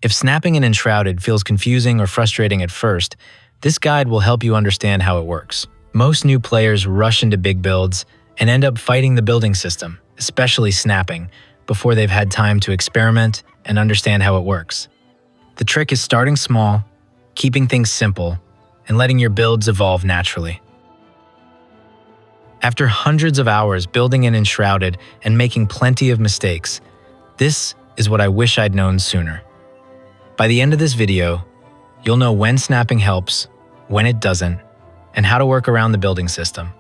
If snapping in Enshrouded feels confusing or frustrating at first, this guide will help you understand how it works. Most new players rush into big builds and end up fighting the building system, especially snapping, before they've had time to experiment and understand how it works. The trick is starting small, keeping things simple, and letting your builds evolve naturally. After hundreds of hours building in Enshrouded and making plenty of mistakes, this is what I wish I'd known sooner. By the end of this video, you'll know when snapping helps, when it doesn't, and how to work around the building system.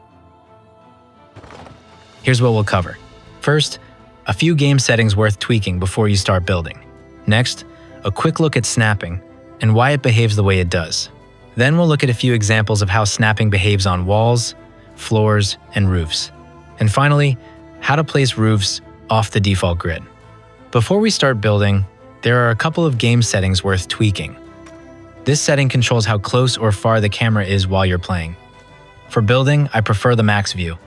Here's what we'll cover. First, a few game settings worth tweaking before you start building. Next, a quick look at snapping and why it behaves the way it does. Then we'll look at a few examples of how snapping behaves on walls, floors, and roofs. And finally, how to place roofs off the default grid. Before we start building, there are a couple of game settings worth tweaking. This setting controls how close or far the camera is while you're playing. For building, I prefer the max view.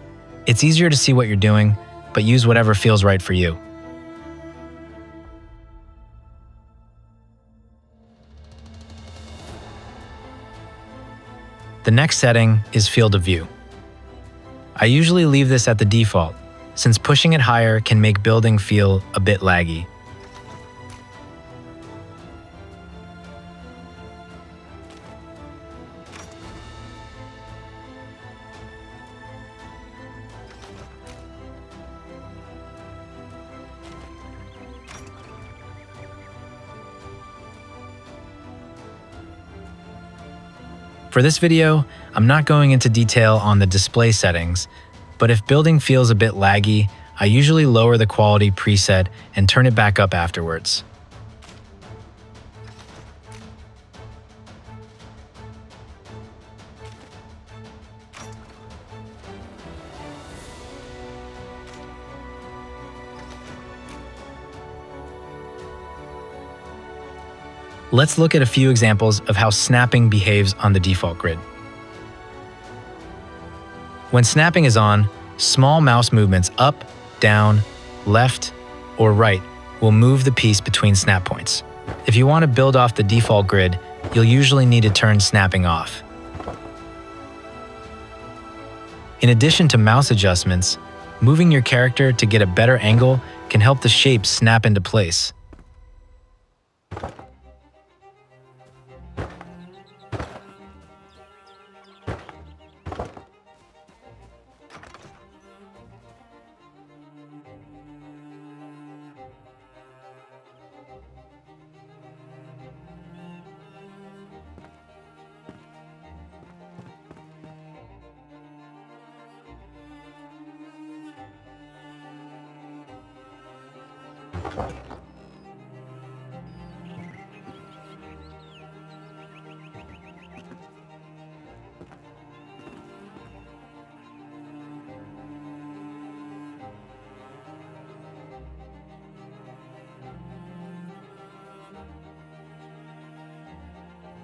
It's easier to see what you're doing, but use whatever feels right for you. The next setting is field of view. I usually leave this at the default, since pushing it higher can make building feel a bit laggy. For this video, I'm not going into detail on the display settings, but if building feels a bit laggy, I usually lower the quality preset and turn it back up afterwards. Let's look at a few examples of how snapping behaves on the default grid. When snapping is on, small mouse movements up, down, left, or right will move the piece between snap points. If you want to build off the default grid, you'll usually need to turn snapping off. In addition to mouse adjustments, moving your character to get a better angle can help the shape snap into place.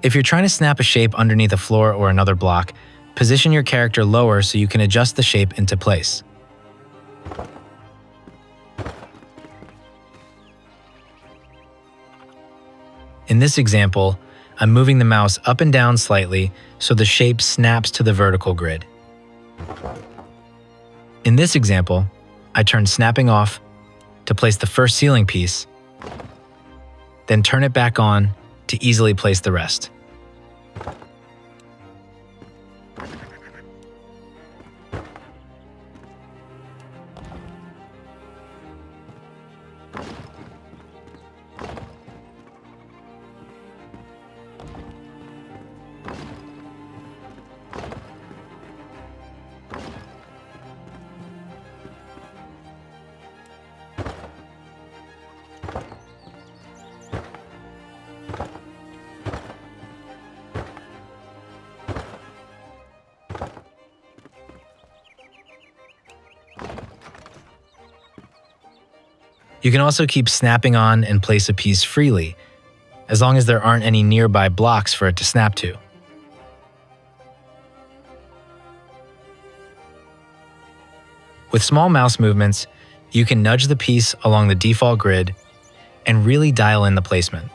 If you're trying to snap a shape underneath a floor or another block, position your character lower so you can adjust the shape into place. In this example, I'm moving the mouse up and down slightly so the shape snaps to the vertical grid. In this example, I turn snapping off to place the first ceiling piece, then turn it back on to easily place the rest. You can also keep snapping on and place a piece freely, as long as there aren't any nearby blocks for it to snap to. With small mouse movements, you can nudge the piece along the default grid and really dial in the placement.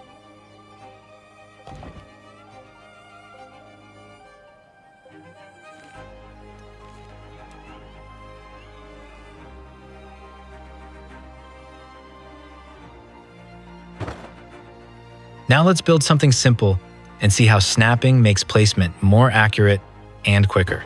Now let's build something simple and see how snapping makes placement more accurate and quicker.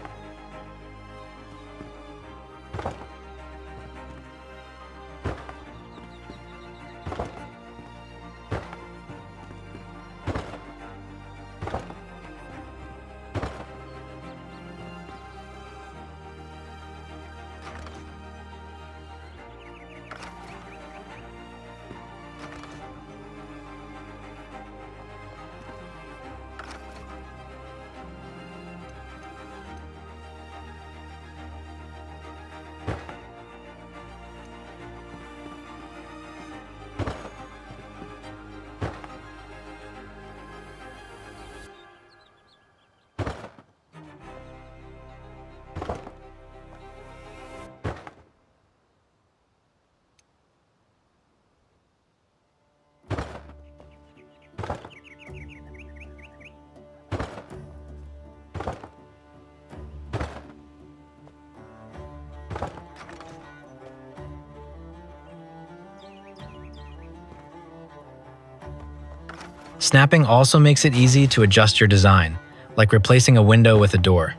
Snapping also makes it easy to adjust your design, like replacing a window with a door.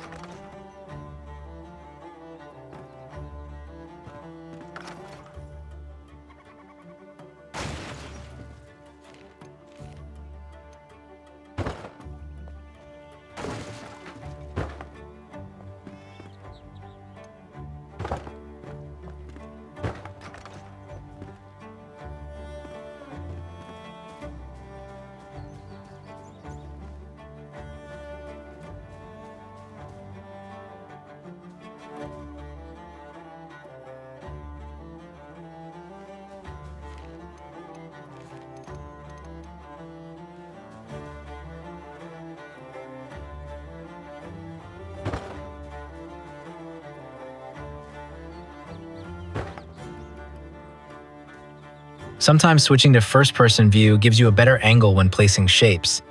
Sometimes switching to first-person view gives you a better angle when placing shapes.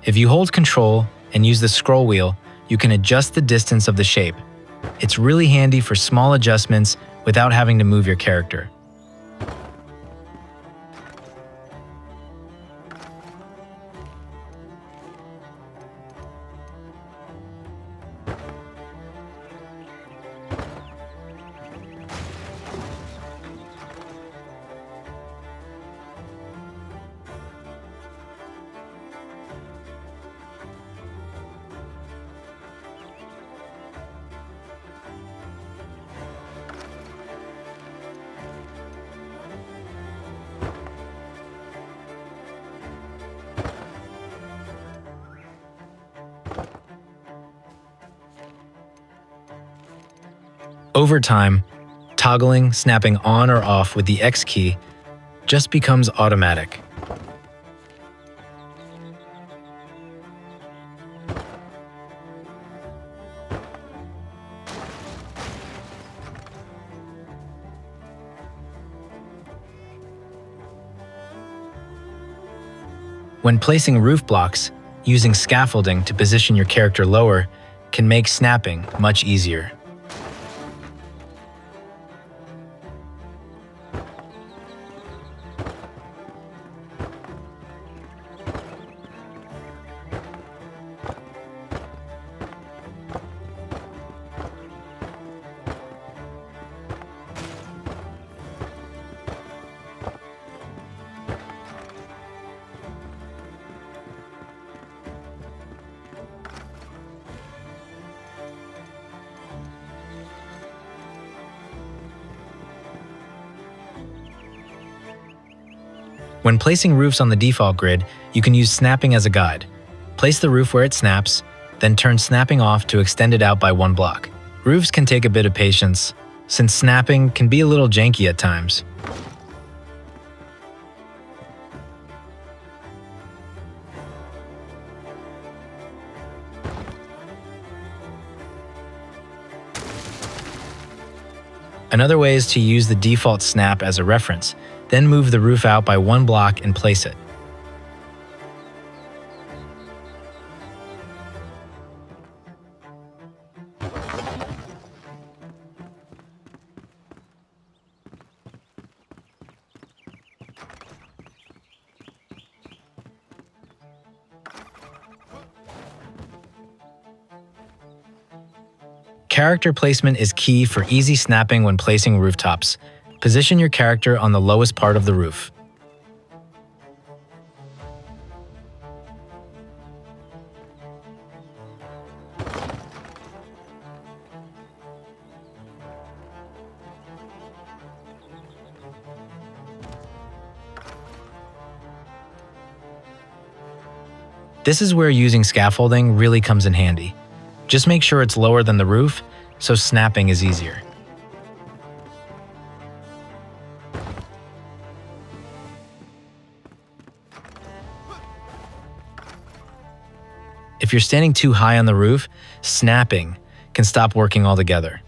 If you hold Control and use the scroll wheel, you can adjust the distance of the shape. It's really handy for small adjustments without having to move your character. Over time, toggling, snapping on or off with the X key just becomes automatic. When placing roof blocks, using scaffolding to position your character lower can make snapping much easier. When placing roofs on the default grid, you can use snapping as a guide. Place the roof where it snaps, then turn snapping off to extend it out by 1 block. Roofs can take a bit of patience, since snapping can be a little janky at times. Another way is to use the default snap as a reference, then move the roof out by 1 block and place it. Character placement is key for easy snapping when placing rooftops. Position your character on the lowest part of the roof. This is where using scaffolding really comes in handy. Just make sure it's lower than the roof, so snapping is easier. If you're standing too high on the roof, snapping can stop working altogether.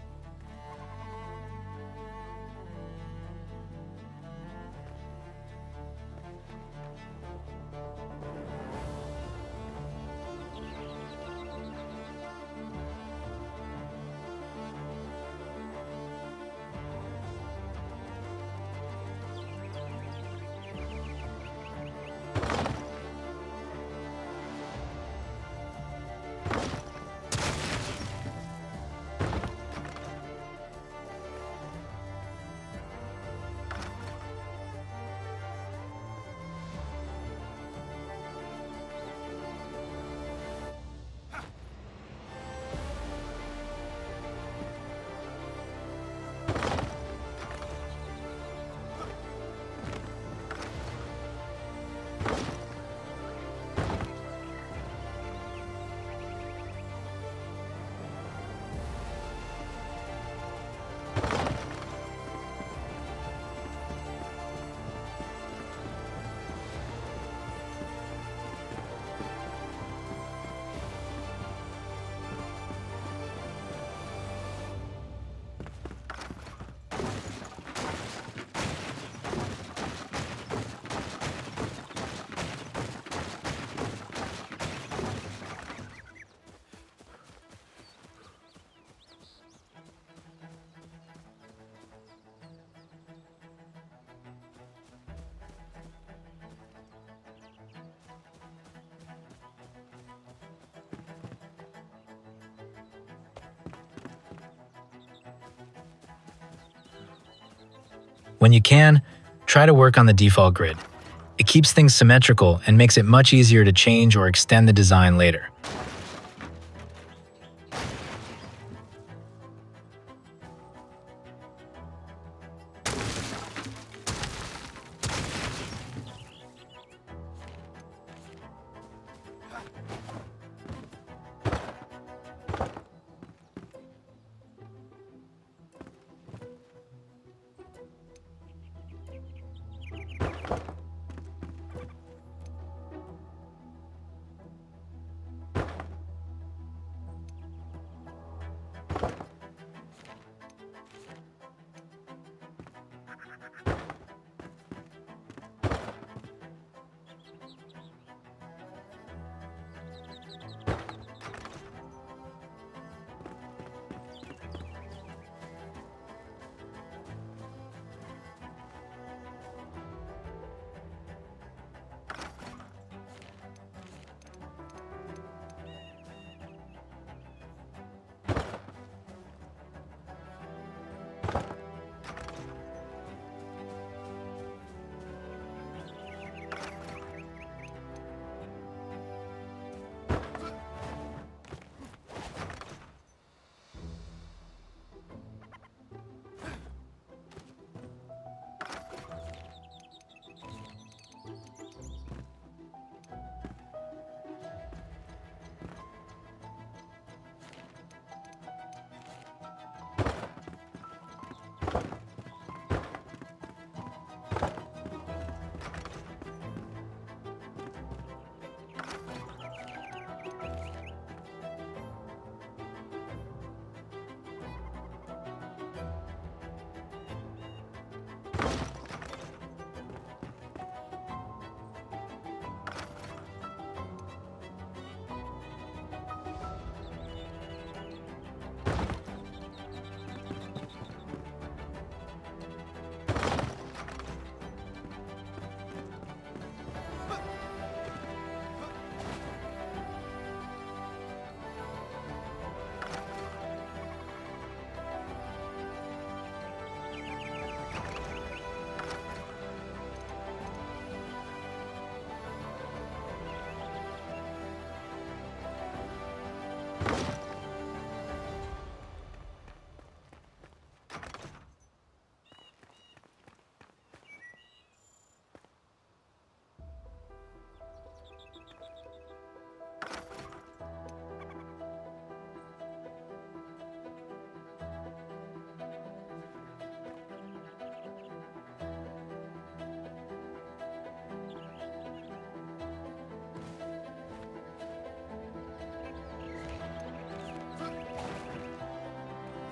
When you can, try to work on the default grid. It keeps things symmetrical and makes it much easier to change or extend the design later.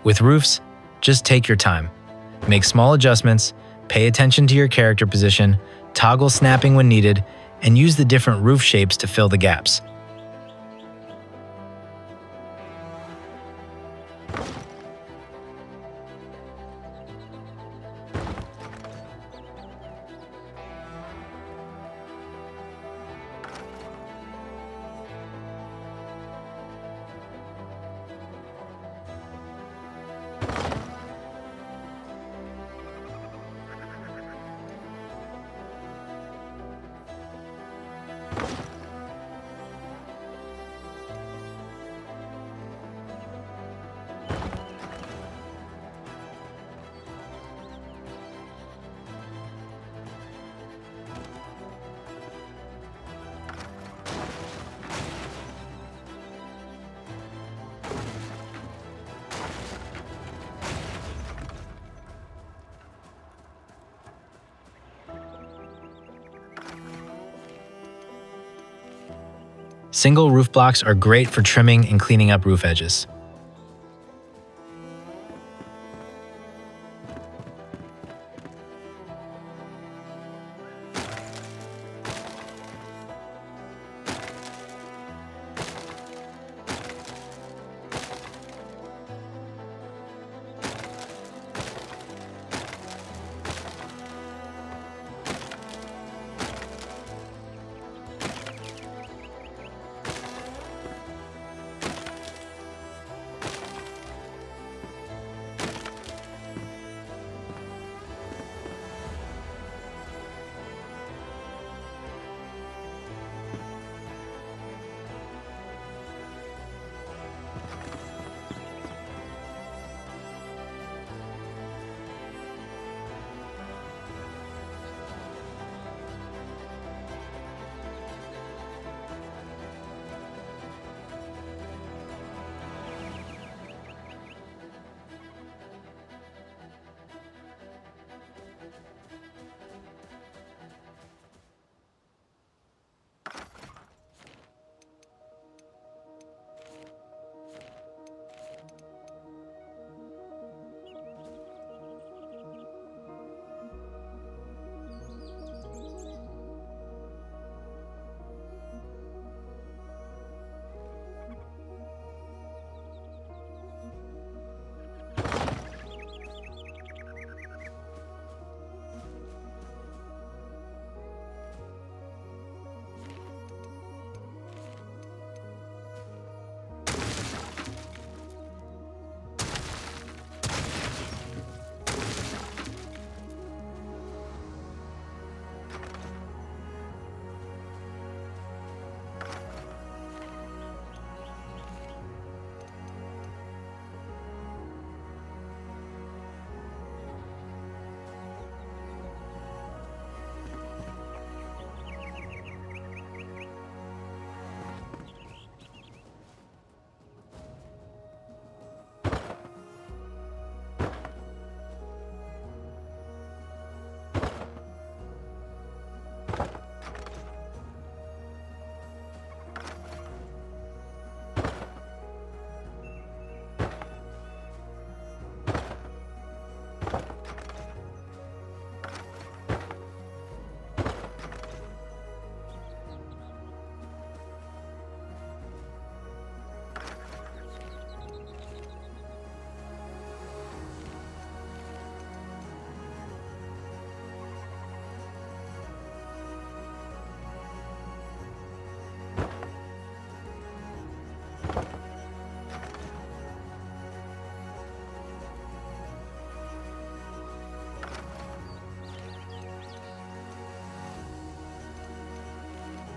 With roofs, just take your time. Make small adjustments, pay attention to your character position, toggle snapping when needed, and use the different roof shapes to fill the gaps. Single roof blocks are great for trimming and cleaning up roof edges.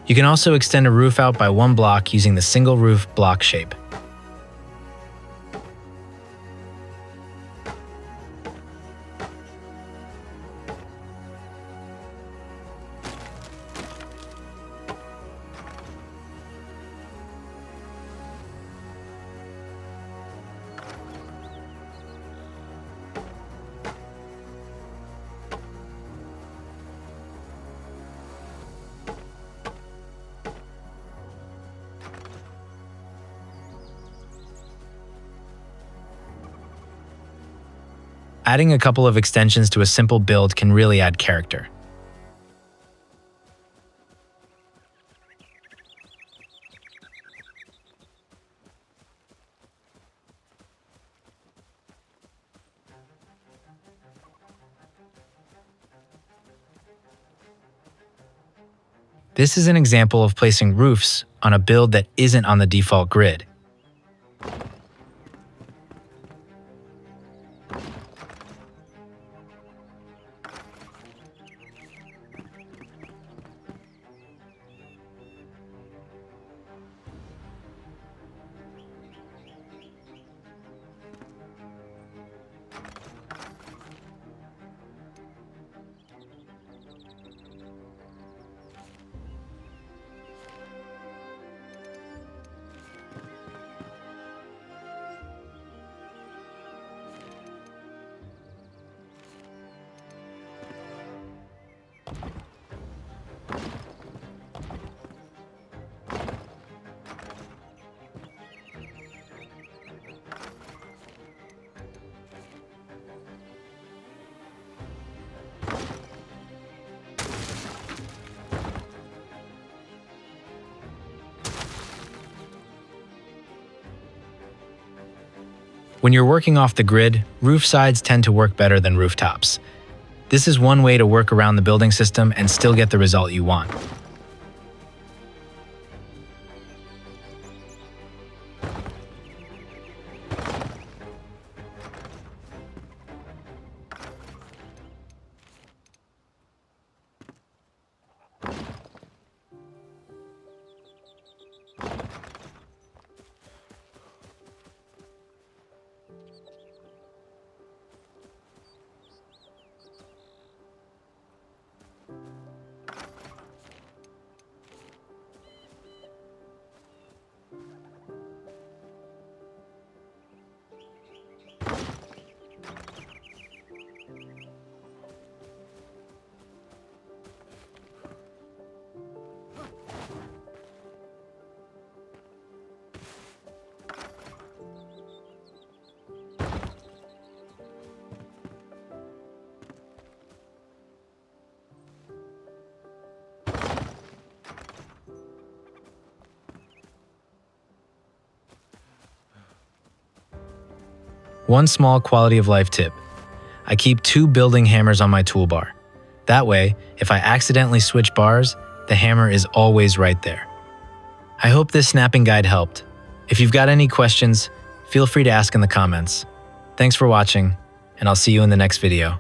You can also extend a roof out by one block using the single roof block shape. Adding a couple of extensions to a simple build can really add character. This is an example of placing roofs on a build that isn't on the default grid. When you're working off the grid, roof sides tend to work better than rooftops. This is one way to work around the building system and still get the result you want. One small quality of life tip: I keep 2 building hammers on my toolbar. That way, if I accidentally switch bars, the hammer is always right there. I hope this snapping guide helped. If you've got any questions, feel free to ask in the comments. Thanks for watching, and I'll see you in the next video.